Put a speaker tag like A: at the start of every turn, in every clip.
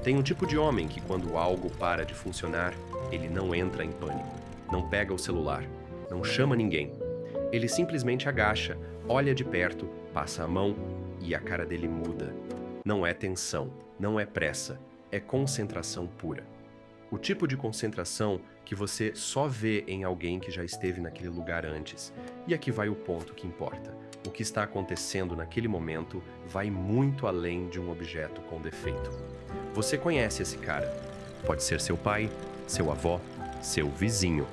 A: Tem um tipo de homem que, quando algo para de funcionar, ele não entra em pânico, não pega o celular, não chama ninguém. Ele simplesmente agacha, olha de perto, passa a mão e a cara dele muda. Não é tensão, não é pressa, é concentração pura. O tipo de concentração que você só vê em alguém que já esteve naquele lugar antes. E aqui vai o ponto que importa. O que está acontecendo naquele momento vai muito além de um objeto com defeito. Você conhece esse cara. Pode ser seu pai, seu avô, seu vizinho.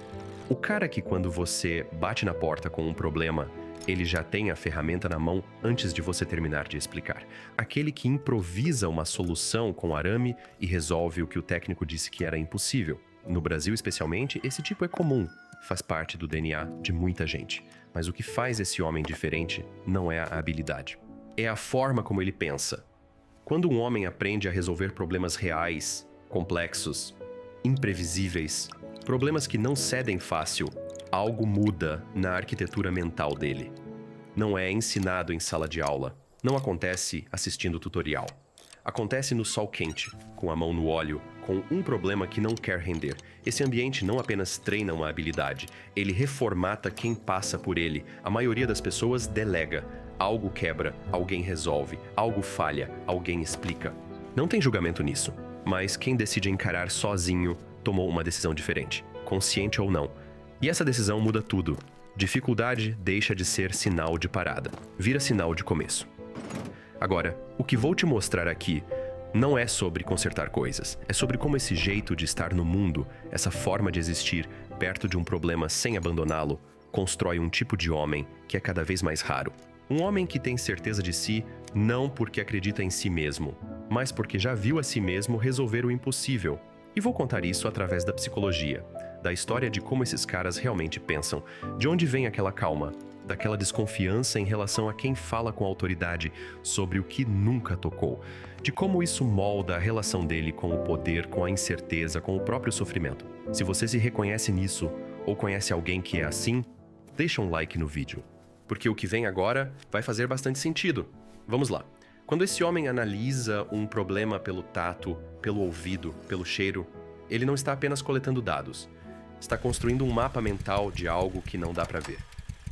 A: O cara que, quando você bate na porta com um problema, ele já tem a ferramenta na mão antes de você terminar de explicar. Aquele que improvisa uma solução com arame e resolve o que o técnico disse que era impossível. No Brasil, especialmente, esse tipo é comum. Faz parte do DNA de muita gente. Mas o que faz esse homem diferente não é a habilidade. É a forma como ele pensa. Quando um homem aprende a resolver problemas reais, complexos, imprevisíveis, problemas que não cedem fácil, algo muda na arquitetura mental dele. Não é ensinado em sala de aula. Não acontece assistindo tutorial. Acontece no sol quente, com a mão no óleo, com um problema que não quer render. Esse ambiente não apenas treina uma habilidade, ele reformata quem passa por ele. A maioria das pessoas delega. Algo quebra, alguém resolve, algo falha, alguém explica. Não tem julgamento nisso, mas quem decide encarar sozinho tomou uma decisão diferente, consciente ou não. E essa decisão muda tudo. Dificuldade deixa de ser sinal de parada, vira sinal de começo. Agora, o que vou te mostrar aqui não é sobre consertar coisas, é sobre como esse jeito de estar no mundo, essa forma de existir perto de um problema sem abandoná-lo, constrói um tipo de homem que é cada vez mais raro. Um homem que tem certeza de si não porque acredita em si mesmo, mas porque já viu a si mesmo resolver o impossível. E vou contar isso através da psicologia, da história de como esses caras realmente pensam, de onde vem aquela calma, daquela desconfiança em relação a quem fala com autoridade sobre o que nunca tocou, de como isso molda a relação dele com o poder, com a incerteza, com o próprio sofrimento. Se você se reconhece nisso, ou conhece alguém que é assim, deixa um like no vídeo, porque o que vem agora vai fazer bastante sentido. Vamos lá. Quando esse homem analisa um problema pelo tato, pelo ouvido, pelo cheiro, ele não está apenas coletando dados. Está construindo um mapa mental de algo que não dá para ver.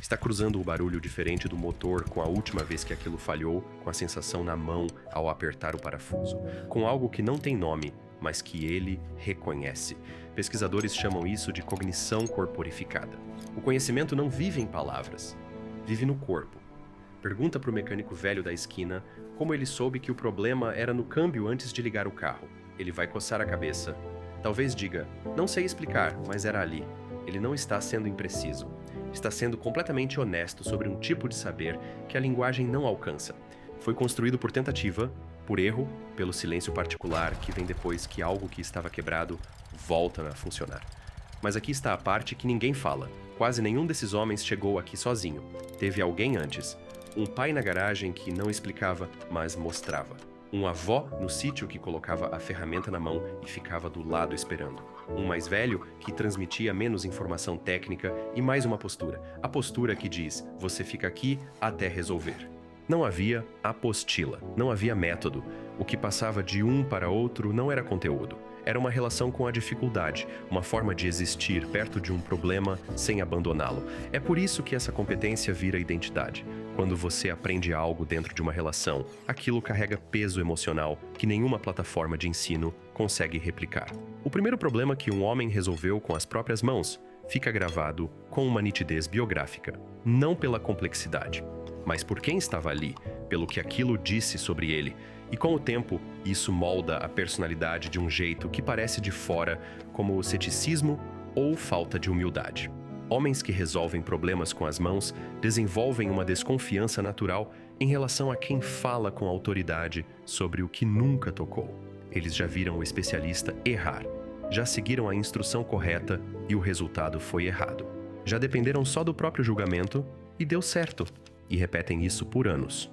A: Está cruzando o barulho diferente do motor com a última vez que aquilo falhou, com a sensação na mão ao apertar o parafuso, com algo que não tem nome, mas que ele reconhece. Pesquisadores chamam isso de cognição corporificada. O conhecimento não vive em palavras, vive no corpo. Pergunta para o mecânico velho da esquina como ele soube que o problema era no câmbio antes de ligar o carro. Ele vai coçar a cabeça. Talvez diga, não sei explicar, mas era ali. Ele não está sendo impreciso. Está sendo completamente honesto sobre um tipo de saber que a linguagem não alcança. Foi construído por tentativa, por erro, pelo silêncio particular que vem depois que algo que estava quebrado volta a funcionar. Mas aqui está a parte que ninguém fala. Quase nenhum desses homens chegou aqui sozinho. Teve alguém antes. Um pai na garagem que não explicava, mas mostrava. Um avó no sítio que colocava a ferramenta na mão e ficava do lado esperando. Um mais velho que transmitia menos informação técnica e mais uma postura. A postura que diz, você fica aqui até resolver. Não havia apostila, não havia método. O que passava de um para outro não era conteúdo. Era uma relação com a dificuldade, uma forma de existir perto de um problema sem abandoná-lo. É por isso que essa competência vira identidade. Quando você aprende algo dentro de uma relação, aquilo carrega peso emocional que nenhuma plataforma de ensino consegue replicar. O primeiro problema que um homem resolveu com as próprias mãos fica gravado com uma nitidez biográfica, não pela complexidade, mas por quem estava ali, pelo que aquilo disse sobre ele. E com o tempo, isso molda a personalidade de um jeito que parece de fora, como o ceticismo ou falta de humildade. Homens que resolvem problemas com as mãos desenvolvem uma desconfiança natural em relação a quem fala com autoridade sobre o que nunca tocou. Eles já viram o especialista errar, já seguiram a instrução correta e o resultado foi errado. Já dependeram só do próprio julgamento e deu certo, e repetem isso por anos.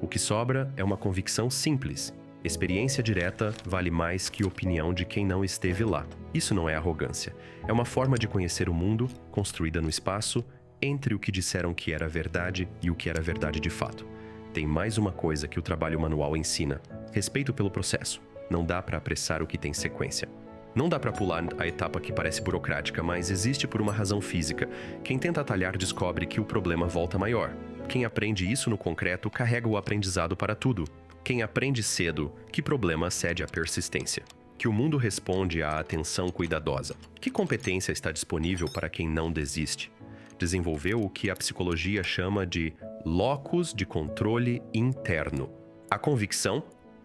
A: O que sobra é uma convicção simples. Experiência direta vale mais que opinião de quem não esteve lá. Isso não é arrogância. É uma forma de conhecer o mundo, construída no espaço, entre o que disseram que era verdade e o que era verdade de fato. Tem mais uma coisa que o trabalho manual ensina: respeito pelo processo. Não dá para apressar o que tem sequência. Não dá para pular a etapa que parece burocrática, mas existe por uma razão física. Quem tenta atalhar descobre que o problema volta maior. Quem aprende isso no concreto carrega o aprendizado para tudo. Quem aprende cedo, que problema cede à persistência. Que o mundo responde à atenção cuidadosa. Que competência está disponível para quem não desiste? Desenvolveu o que a psicologia chama de locus de controle interno. A convicção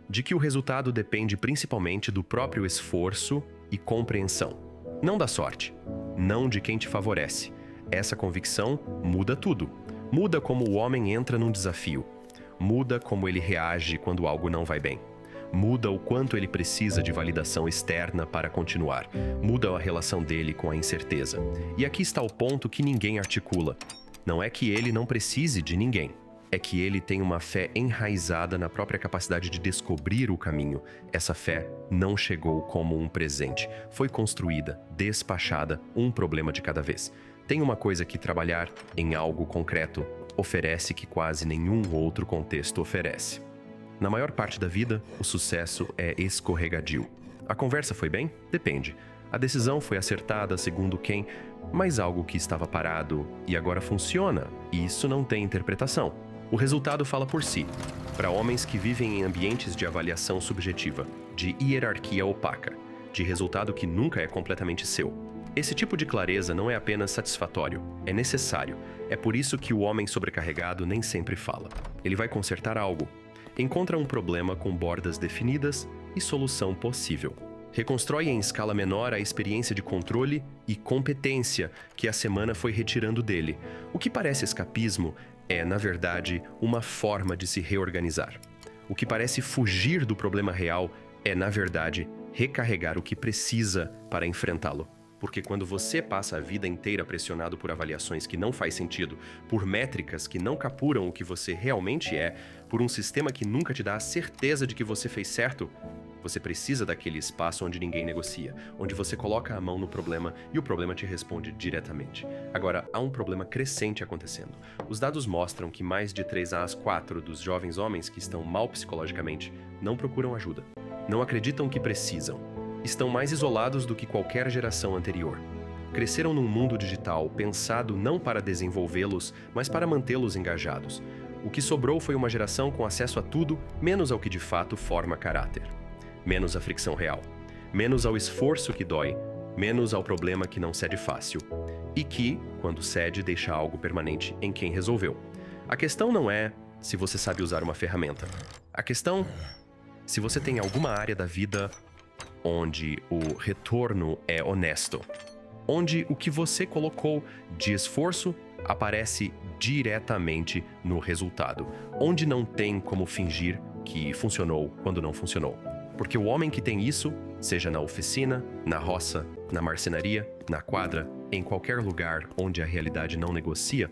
A: de que o resultado depende principalmente do próprio esforço e compreensão. Não da sorte, não de quem te favorece. Essa convicção muda tudo. Muda como o homem entra num desafio. Muda como ele reage quando algo não vai bem. Muda o quanto ele precisa de validação externa para continuar. Muda a relação dele com a incerteza. E aqui está o ponto que ninguém articula. Não é que ele não precise de ninguém. É que ele tem uma fé enraizada na própria capacidade de descobrir o caminho. Essa fé não chegou como um presente. Foi construída, despachada, um problema de cada vez. Tem uma coisa que trabalhar em algo concreto oferece que quase nenhum outro contexto oferece. Na maior parte da vida, o sucesso é escorregadio. A conversa foi bem? Depende. A decisão foi acertada segundo quem, mas algo que estava parado e agora funciona, isso não tem interpretação. O resultado fala por si. Para homens que vivem em ambientes de avaliação subjetiva, de hierarquia opaca, de resultado que nunca é completamente seu. Esse tipo de clareza não é apenas satisfatório, é necessário. É por isso que o homem sobrecarregado nem sempre fala. Ele vai consertar algo. Encontra um problema com bordas definidas e solução possível. Reconstrói em escala menor a experiência de controle e competência que a semana foi retirando dele. O que parece escapismo é, na verdade, uma forma de se reorganizar. O que parece fugir do problema real é, na verdade, recarregar o que precisa para enfrentá-lo. Porque quando você passa a vida inteira pressionado por avaliações que não faz sentido, por métricas que não capuram o que você realmente é, por um sistema que nunca te dá a certeza de que você fez certo, você precisa daquele espaço onde ninguém negocia, onde você coloca a mão no problema e o problema te responde diretamente. Agora, há um problema crescente acontecendo. Os dados mostram que mais de 3 a 4 dos jovens homens que estão mal psicologicamente não procuram ajuda. Não acreditam que precisam. Estão mais isolados do que qualquer geração anterior. Cresceram num mundo digital pensado não para desenvolvê-los, mas para mantê-los engajados. O que sobrou foi uma geração com acesso a tudo, menos ao que de fato forma caráter. Menos à fricção real. Menos ao esforço que dói. Menos ao problema que não cede fácil. E que, quando cede, deixa algo permanente em quem resolveu. A questão não é se você sabe usar uma ferramenta. A questão se você tem alguma área da vida onde o retorno é honesto. Onde o que você colocou de esforço aparece diretamente no resultado. Onde não tem como fingir que funcionou quando não funcionou. Porque o homem que tem isso, seja na oficina, na roça, na marcenaria, na quadra, em qualquer lugar onde a realidade não negocia,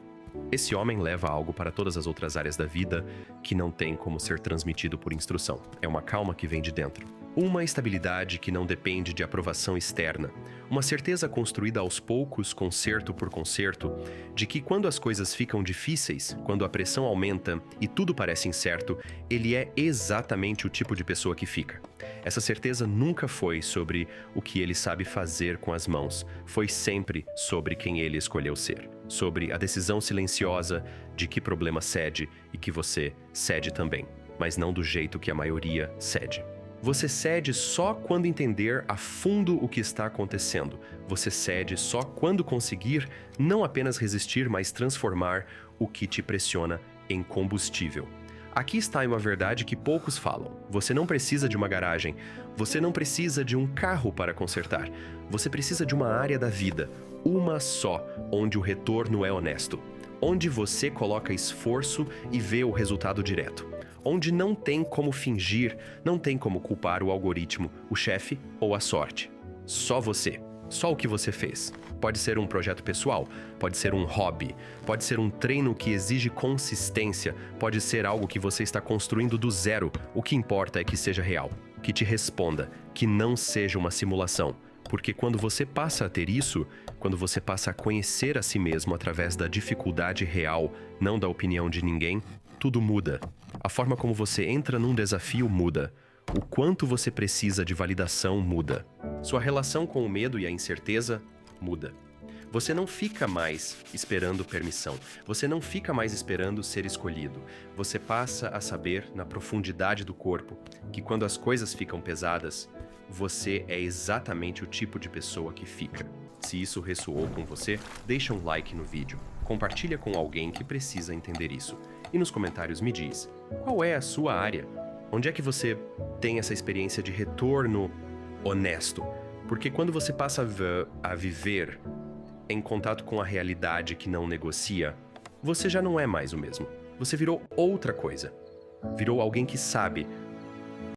A: esse homem leva algo para todas as outras áreas da vida que não tem como ser transmitido por instrução. É uma calma que vem de dentro. Uma estabilidade que não depende de aprovação externa. Uma certeza construída aos poucos, concerto por concerto, de que quando as coisas ficam difíceis, quando a pressão aumenta e tudo parece incerto, ele é exatamente o tipo de pessoa que fica. Essa certeza nunca foi sobre o que ele sabe fazer com as mãos. Foi sempre sobre quem ele escolheu ser. Sobre a decisão silenciosa de que problema cede e que você cede também, mas não do jeito que a maioria cede. Você cede só quando entender a fundo o que está acontecendo. Você cede só quando conseguir não apenas resistir, mas transformar o que te pressiona em combustível. Aqui está uma verdade que poucos falam. Você não precisa de uma garagem. Você não precisa de um carro para consertar. Você precisa de uma área da vida, uma só, onde o retorno é honesto. Onde você coloca esforço e vê o resultado direto. Onde não tem como fingir, não tem como culpar o algoritmo, o chefe ou a sorte. Só você. Só o que você fez. Pode ser um projeto pessoal, pode ser um hobby, pode ser um treino que exige consistência, pode ser algo que você está construindo do zero. O que importa é que seja real, que te responda, que não seja uma simulação. Porque quando você passa a ter isso, quando você passa a conhecer a si mesmo através da dificuldade real, não da opinião de ninguém, tudo muda. A forma como você entra num desafio muda. O quanto você precisa de validação muda. Sua relação com o medo e a incerteza muda. Você não fica mais esperando permissão. Você não fica mais esperando ser escolhido. Você passa a saber, na profundidade do corpo, que quando as coisas ficam pesadas, você é exatamente o tipo de pessoa que fica. Se isso ressoou com você, deixa um like no vídeo. Compartilha com alguém que precisa entender isso. E nos comentários me diz, qual é a sua área? Onde é que você tem essa experiência de retorno honesto? Porque quando você passa a viver em contato com a realidade que não negocia, você já não é mais o mesmo. Você virou outra coisa. Virou alguém que sabe